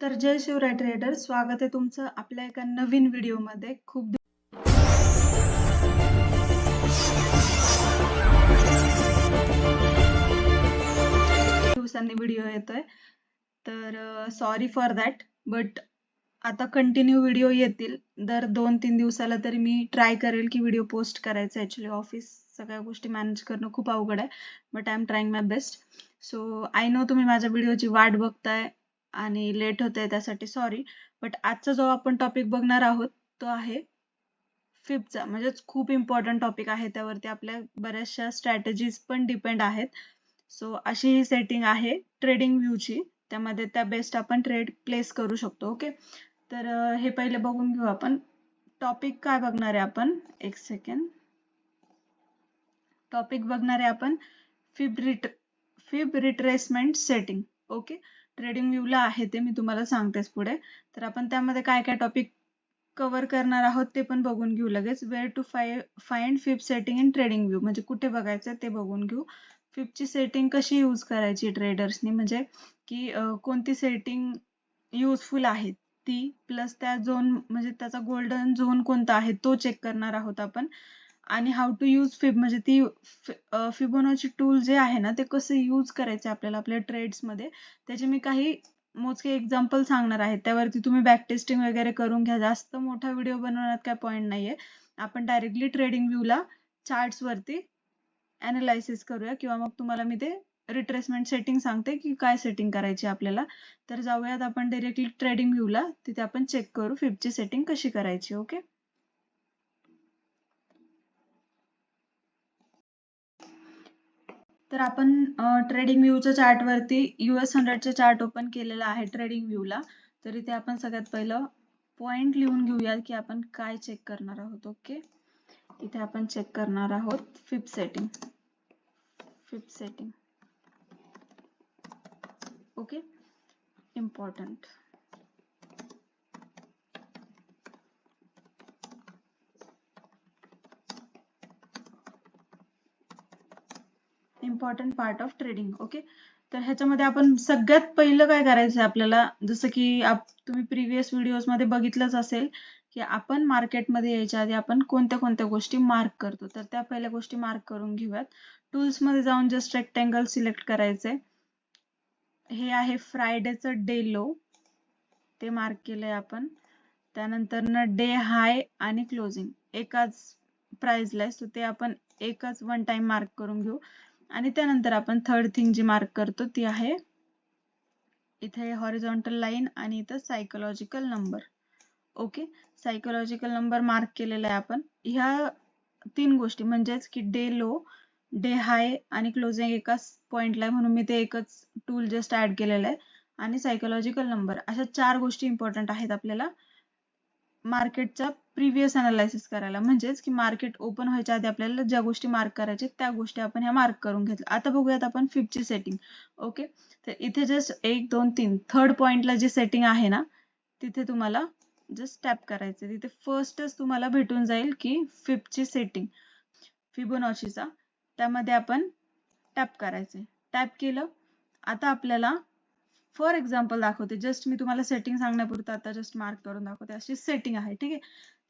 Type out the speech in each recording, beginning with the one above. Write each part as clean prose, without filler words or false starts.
तर जय शिवराय ट्रेडर, स्वागत आहे तुमचं आपल्या एका नवीन व्हिडिओमध्ये. खूप दिवसांनी व्हिडिओ येतोय, तर सॉरी फॉर दॅट. बट आता कंटिन्यू व्हिडिओ येतील. दर 2-3 दिवसाला तरी मी ट्राय करेल की व्हिडिओ पोस्ट करायचा. ॲक्च्युली ऑफिस सगळ्या गोष्टी मॅनेज करणं खूप अवघड आहे, but I am trying my best. So I know तुम्ही माझ्या व्हिडिओची वाट बघताय आणि लेट होतंय, त्यासाठी सॉरी. बट आजचा जो आपण टॉपिक बघणार आहोत तो आहे फिबचा. म्हणजेच खूप इम्पॉर्टंट टॉपिक आहे. त्यावरती आपल्या बऱ्याचशा स्ट्रॅटेजीज पण डिपेंड आहेत. सो अशी ही सेटिंग आहे ट्रेडिंग व्ह्यूची. त्यामध्ये त्या बेस्ट आपण ट्रेड प्लेस करू शकतो. ओके, तर हे पहिले बघून घेऊ आपण. टॉपिक काय बघणार आहे आपण, एक सेकंड. टॉपिक बघणार आहे आपण Fib retracement setting. Okay, trading व्ह्यूला आहे ते, मी तुम्हाला सांगतेच पुढे. तर आपण त्यामध्ये काय काय टॉपिक कव्हर करणार आहोत ते पण बघून घेऊ लगेच. Where to find fib setting in TradingView, म्हणजे कुठे बघायचं ते बघून घेऊ. फिबची सेटिंग कशी यूज करायची ट्रेडर्सनी, म्हणजे की कोणती सेटिंग युजफुल आहे ती, प्लस त्या झोन म्हणजे त्याचा गोल्डन झोन कोणता आहे तो चेक करणार आहोत आपण. आणि हाऊ टू यूज फिब, म्हणजे ती फिबोनाची टूल जे आहे ना ते कसं यूज करायचं आपल्याला आपल्या ट्रेड्समध्ये, त्याचे मी काही मोजके एक्झाम्पल सांगणार आहे. त्यावरती तुम्ही बॅक टेस्टिंग वगैरे करून घ्या. जास्त मोठा व्हिडिओ बनवण्यात काय पॉईंट नाहीये. आपण डायरेक्टली ट्रेडिंग व्ह्यूला चार्ट्स वरती अनालायसिस करूया, किंवा मग तुम्हाला मी ते रिट्रेसमेंट सेटिंग सांगते की काय सेटिंग करायची आपल्याला. तर जाऊयात आपण डायरेक्टली ट्रेडिंग व्ह्यूला, तिथे आपण चेक करू फिबची सेटिंग कशी करायची. ओके, तर आपण ट्रेडिंग व्ह्यूच्या चार्टवरती US 100चे चार्ट ओपन केलेला आहे ट्रेडिंग व्ह्यूला. तर इथे आपण सगळ्यात पहिलं पॉइंट लिहून घेऊया की आपण काय चेक करणार आहोत. ओके, इथे आपण चेक करणार आहोत fib setting. Okay, important part of trading. Okay, तर ह्याच्यामध्ये आपण सगळ्यात पहिलं काय करायचं आपल्याला, जसं की तुम्ही प्रिव्हियस व्हिडिओजमध्ये बघितलंच असेल की आपण मार्केटमध्ये यायच्या आधी आपण कोणत्या कोणत्या गोष्टी मार्क करतो. तर त्या पहिल्या गोष्टी मार्क करून घेऊयात. टूल्समध्ये जाऊन जस्ट रेक्टँगल सिलेक्ट करायचंय. हे आहे फ्रायडेचं डे लो, ते मार्क केलंय आपण. त्यानंतर डे हाय आणि क्लोजिंग एकाच प्राइसला आहे, सो ते आपण एकच वन टाइम मार्क करून घेऊ. आणि त्यानंतर आपण थर्ड थिंग जी मार्क करतो ती आहे इथे हॉरिझॉन्टल लाईन आणि इथं psychological number. Okay, psychological number mark केलेला आहे आपण. ह्या 3 गोष्टी म्हणजेच की डे लो, डे हाय आणि क्लोजिंग एकाच पॉइंटला आहे, म्हणून मी ते एकच टूल जस्ट ऍड केलेलं आहे. आणि सायकोलॉजिकल नंबर, अशा 4 गोष्टी इम्पॉर्टंट आहेत आपल्याला मार्केटचा प्रिव्हियस अनालायसिस करायला. म्हणजेच की मार्केट ओपन व्हायच्या आधी आपल्याला ज्या गोष्टी मार्क करायच्या त्या गोष्टी आपण ह्या मार्क करून घेतल्या. आता बघूयात आपण फिबची सेटिंग. ओके, तर इथे जस्ट 1 2 3 थर्ड पॉइंटला जी सेटिंग आहे ना तिथे तुम्हाला जस्ट टॅप करायचं. तिथे फर्स्टच तुम्हाला भेटून जाईल की फिबची सेटिंग फिबोनाचीचा, त्यामध्ये आपण टॅप करायचे. टॅप केलं. आता आपल्याला फॉर एक्झाम्पल दाखवते, जस्ट मी तुम्हाला सेटिंग सांगण्यापुरतं आता जस्ट मार्क करून दाखवते. अशी सेटिंग आहे, ठीक आहे.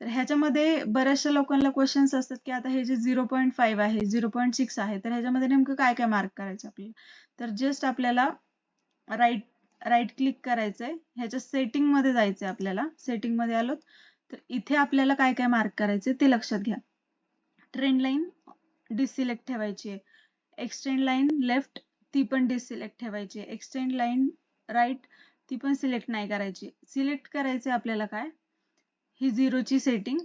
तर ह्याच्यामध्ये बऱ्याचशा लोकांना क्वेश्चन्स असतात की आता हे जे 0.5 आहे 0.6 आहे, तर ह्याच्यामध्ये नेमकं काय काय मार्क करायचं आपल्याला. तर जस्ट आपल्याला राईट क्लिक करायचंय, ह्याच्या सेटिंग मध्ये जायचंय आपल्याला. सेटिंग मध्ये आलो तर इथे आपल्याला काय काय मार्क करायचे ते लक्षात घ्या. ट्रेंड लाईन डिसिलेक्ट ठेवायची आहे. एक्सटेंड लाईन लेफ्ट ती पण डिसिलेक्ट ठेवायची आहे. एक्सटेंड लाईन राईट ती पण सिलेक्ट नाही करायची. सिलेक्ट करायचे आपल्याला काय, ही 0ची सेटिंग.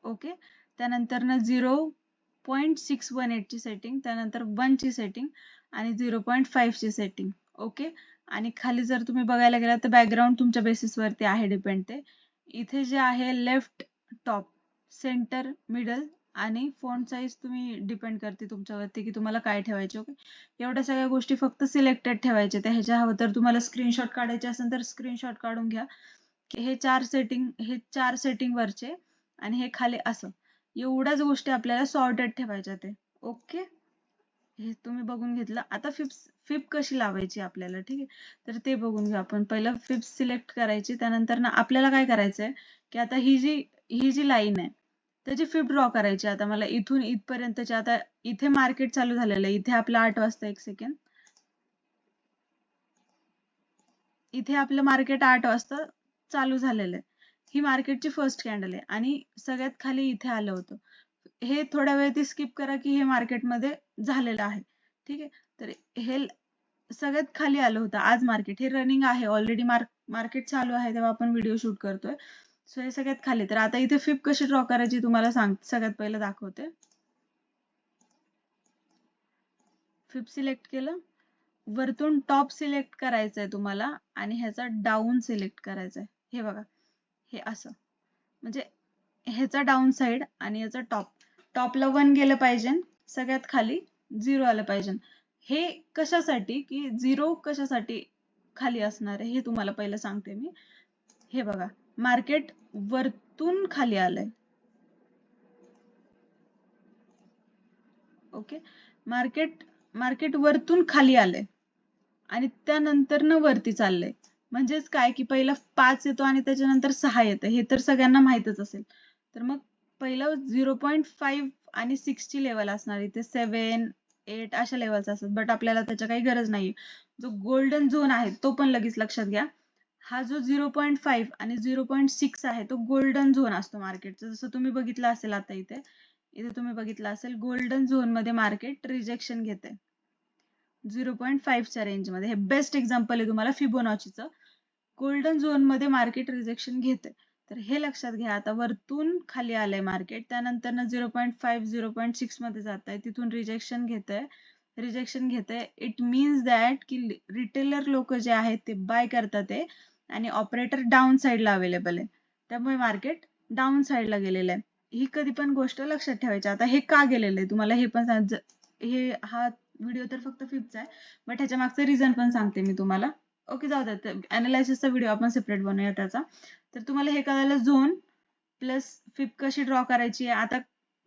ओके, त्यानंतर 0.618 ची सेटिंग, त्यानंतर 1 ची सेटिंग आणि 0.5 ची सेटिंग. ओके, आणि खाली जर तुम्ही बघायला गेला तर बॅकग्राऊंड तुमच्या बेसिसवरती आहे डिपेंड. ते इथे जे आहे लेफ्ट, टॉप, सेंटर, मिडल आणि फॉन्ट साईज तुम्ही डिपेंड करते तुमच्यावरती की तुम्हाला काय ठेवायचे. ओके, एवढ्या सगळ्या गोष्टी फक्त सिलेक्टेड ठेवायच्या. त्या ह्याच्या हवं तर तुम्हाला स्क्रीनशॉट काढायचे असेल तर स्क्रीनशॉट काढून घ्या की हे 4 सेटिंग वरचे आणि हे खाली असं एवढ्याच गोष्टी आपल्याला सॉर्टेड ठेवायच्या ते. ओके, हे तुम्ही बघून घेतलं. आता फिब कशी लावायची आपल्याला, ठीक आहे. तर ते बघून घेऊ आपण. पहिलं फिब सिलेक्ट करायची, त्यानंतर ना आपल्याला काय करायचंय की आता ही जी लाईन आहे त्याची फिब ड्रॉ करायची. आता मला इथून इथपर्यंतची, आता इथे मार्केट चालू झालेलं आहे, इथे आपलं 8 वाजता, एक सेकंड, इथे आपलं मार्केट 8 वाजता चालू झालेलं आहे. ही मार्केटची फर्स्ट कॅन्डल आहे आणि सगळ्यात खाली इथे आलं होतं. हे थोड्या वेळ ती स्किप करा की हे मार्केटमध्ये झालेलं आहे, ठीक आहे. तर हे सगळ्यात खाली आलं होतं आज मार्केट. हे रनिंग आहे ऑलरेडी, मार्केट चालू आहे तेव्हा आपण व्हिडिओ शूट करतोय. सो हे सगळ्यात खाली. तर आता इथे फिब कशी ड्रॉ करायची तुम्हाला सगळ्यात पहिलं दाखवते. फिब सिलेक्ट केलं, वरतून टॉप सिलेक्ट करायचंय तुम्हाला आणि ह्याचा डाऊन सिलेक्ट करायचंय. हे बघा, हे असं, म्हणजे ह्याचा डाऊन साइड आणि याचा टॉपला 1 गेलं पाहिजे, सगळ्यात खाली 0 आलं पाहिजे. हे कशासाठी की 0 कशासाठी खाली असणार आहे हे तुम्हाला पहिलं सांगते मी. हे बघा, मार्केट वरतून खाली आलंय, ओके. मार्केट वरतून खाली आलंय आणि त्यानंतर न वरती चाललंय. म्हणजेच काय की पहिला 5 येतो आणि त्याच्यानंतर 6 येतं, हे तर सगळ्यांना माहितच असेल. तर मग पहिलं 0.5 आणि 6 ची लेवल असणार, इथे 7, 8 अशा लेवलचा असतात, बट आपल्याला त्याच्या काही गरज नाही. जो गोल्डन झोन आहे तो पण लगेच लक्षात घ्या. हा जो 0.5 आणि 0.6 आहे तो गोल्डन झोन असतो मार्केटचा. जसं तुम्ही बघितलं असेल, आता इथे इथे तुम्ही बघितलं असेल, गोल्डन झोन मध्ये मार्केट रिजेक्शन घेते 0.5 च्या रेंज मध्ये. हे बेस्ट एक्झाम्पल आहे तुम्हाला फिबोनाचीचं. गोल्डन झोन मध्ये मार्केट रिजेक्शन घेते. तर हे लक्षात घ्या. आता वरतून खाली आलंय मार्केट, त्यानंतर ना 0.5 0.6 मध्ये जात आहे, तिथून रिजेक्शन घेतंय. इट मीन्स दॅट की रिटेलर लोक जे आहेत ते बाय करतात आहे आणि ऑपरेटर डाऊन साइडला अवेलेबल आहे, त्यामुळे मार्केट डाऊन साइडला गेलेलं आहे. ही कधी पण गोष्ट लक्षात ठेवायची. आता हे का गेलेलं आहे तुम्हाला हे पण हा व्हिडिओ तर फक्त फिबचा आहे, बट ह्याच्या मागचं रिझन पण सांगते मी तुम्हाला. ओके, जाऊ द्या, अनालायसिसचा व्हिडिओ आपण सेपरेट बनवूया त्याचा. तर तुम्हाला हे कळालं झोन प्लस फिब कशी ड्रॉ करायची आहे. आता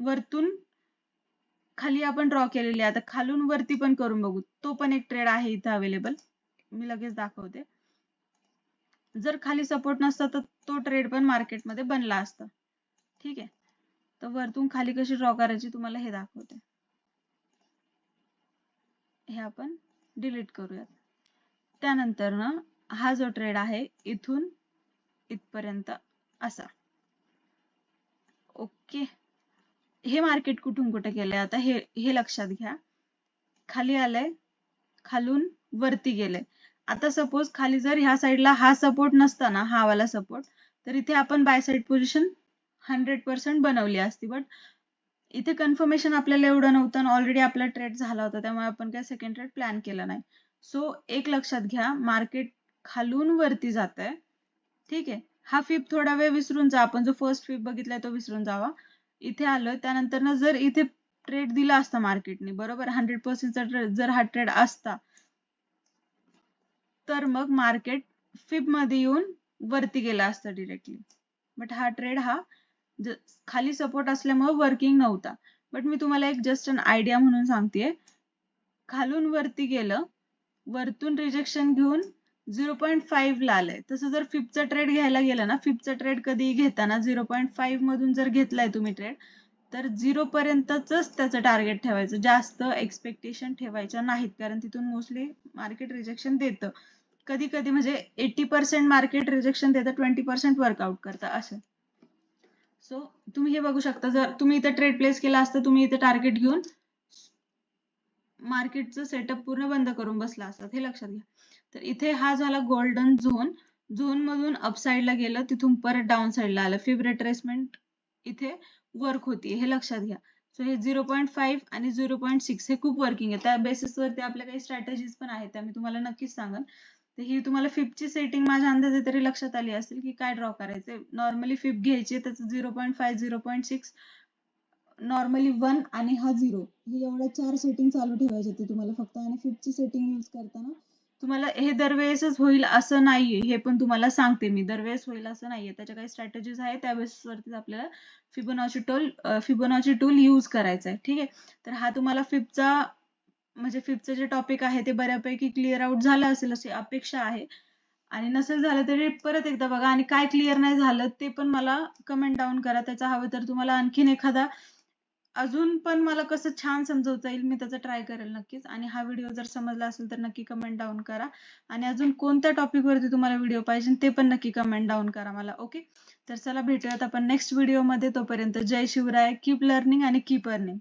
वरतून खाली आपण ड्रॉ केलेली आहे, आता खालून वरती पण करून बघू. तो पण एक ट्रेड आहे इथं अवेलेबल, मी लगेच दाखवते. जर खाली सपोर्ट नसता तर तो ट्रेड पण मार्केटमध्ये बनला असता, ठीक आहे. तर वरतून खाली कशी ड्रॉ करायची तुम्हाला हे दाखवते. हे आपण डिलीट करूयात. त्यानंतर ना हा जो ट्रेड आहे इथून इथपर्यंत असा, ओके. हे मार्केट कुठून कुठे गेलंय आता हे लक्षात घ्या. खाली आलंय, खालून वरती गेलंय. आता सपोज खाली जर ह्या साईडला हा सपोर्ट नसता ना, हा वाला सपोर्ट, तर इथे आपण बाय साईड पोझिशन 100% बनवली असती. बट इथे कन्फर्मेशन आपल्याला एवढं नव्हतं, ऑलरेडी आपला ट्रेड झाला होता, त्यामुळे आपण काय सेकंड ट्रेड प्लॅन केला नाही. सो एक लक्षात घ्या, मार्केट खालून वरती जात आहे, ठीक आहे. हा फिब थोडा वेळ विसरून जा, आपण जो फर्स्ट फिब बघितलाय तो विसरून जावा. इथे आलोय, त्यानंतर ना जर इथे ट्रेड दिला असता मार्केटने, बरोबर, 100%चा ट्रेड जर हा ट्रेड असता, तर मग मार्केट फिब मध्ये येऊन वरती गेला असतं डिरेक्टली. बट हा ट्रेड खाली सपोर्ट असल्यामुळे वर्किंग नव्हता. बट मी तुम्हाला एक जस्ट अन आयडिया म्हणून सांगतेय. खालून वरती गेलं, वरतून रिजेक्शन घेऊन 0.5 ला आलंय. तसं जर फिबचा ट्रेड घ्यायला गेलं ना, फिबचा ट्रेड कधी घेताना 0.5 मधून जर घेतलाय तुम्ही ट्रेड, तर 0 पर्यंतच त्याचं टार्गेट ठेवायचं, जास्त एक्सपेक्टेशन ठेवायच्या नाहीत, कारण तिथून मोस्टली मार्केट रिजेक्शन देतं. कधी कधी म्हणजे 80% मार्केट रिजेक्शन देतं, 20% वर्कआउट करतं असं. सो तुम्ही हे बघू शकता, जर तुम्ही इथे ट्रेड प्लेस केला असता, तुम्ही इथे टार्गेट घेऊन मार्केटचं सेटअप पूर्ण बंद करून बसला असतात, हे लक्षात घ्या. तर इथे हा झाला गोल्डन झोन मधून अपसाइडला गेलं, तिथून परत डाऊन साइडला आलं. फिब रिट्रेसमेंट इथे वर्क होती, हे लक्षात घ्या. सो हे 0.5 आणि 0.6 हे खूप वर्किंग आहे. त्या बेसिसवरती आपल्या काही स्ट्रॅटेजीज पण आहेत, त्या मी तुम्हाला नक्कीच सांगेन. तर ही तुम्हाला फिबची सेटिंग माझ्या अंदाजे तरी लक्षात आली असेल की काय ड्रॉ करायचे. नॉर्मली फिब घ्यायची, त्याचं 0.5 0.6 नॉर्मली 1 आणि हा 0, हे एवढ्या 4 सेटिंग चालू ठेवायचे ते तुम्हाला फक्त. आणि फिबची सेटिंग यूज करताना तुम्हाला हे दरवेळेसच होईल असं नाहीये, हे पण तुम्हाला सांगते मी. दरवेळेस होईल असं नाहीये, त्याच्या काही स्ट्रॅटेजीज आहेत, त्या बेसिसवरतीच आपल्याला फिबोनाची टूल यूज करायचा आहे, ठीक आहे. तर हा तुम्हाला फिबचा म्हणजे फिफ्थचं जे टॉपिक आहे ते बऱ्यापैकी क्लिअर आउट झालं असेल अशी अपेक्षा आहे. आणि नसेल झालं तरी परत एकदा बघा आणि काय क्लिअर नाही झालं ते पण मला कमेंट डाऊन करा. त्याचा हवं तर तुम्हाला आणखीन एखादा अजून पण मला कसं छान समजवता येईल मी त्याचा ट्राय करेल नक्कीच. आणि हा व्हिडिओ जर समजला असेल तर नक्की कमेंट डाऊन करा. आणि अजून कोणत्या टॉपिकवरती तुम्हाला व्हिडिओ पाहिजे ते पण नक्की कमेंट डाऊन करा मला. ओके. तर चला भेटूयात आपण नेक्स्ट व्हिडिओमध्ये. तोपर्यंत जय शिवराय. कीप लर्निंग आणि कीप अर्निंग.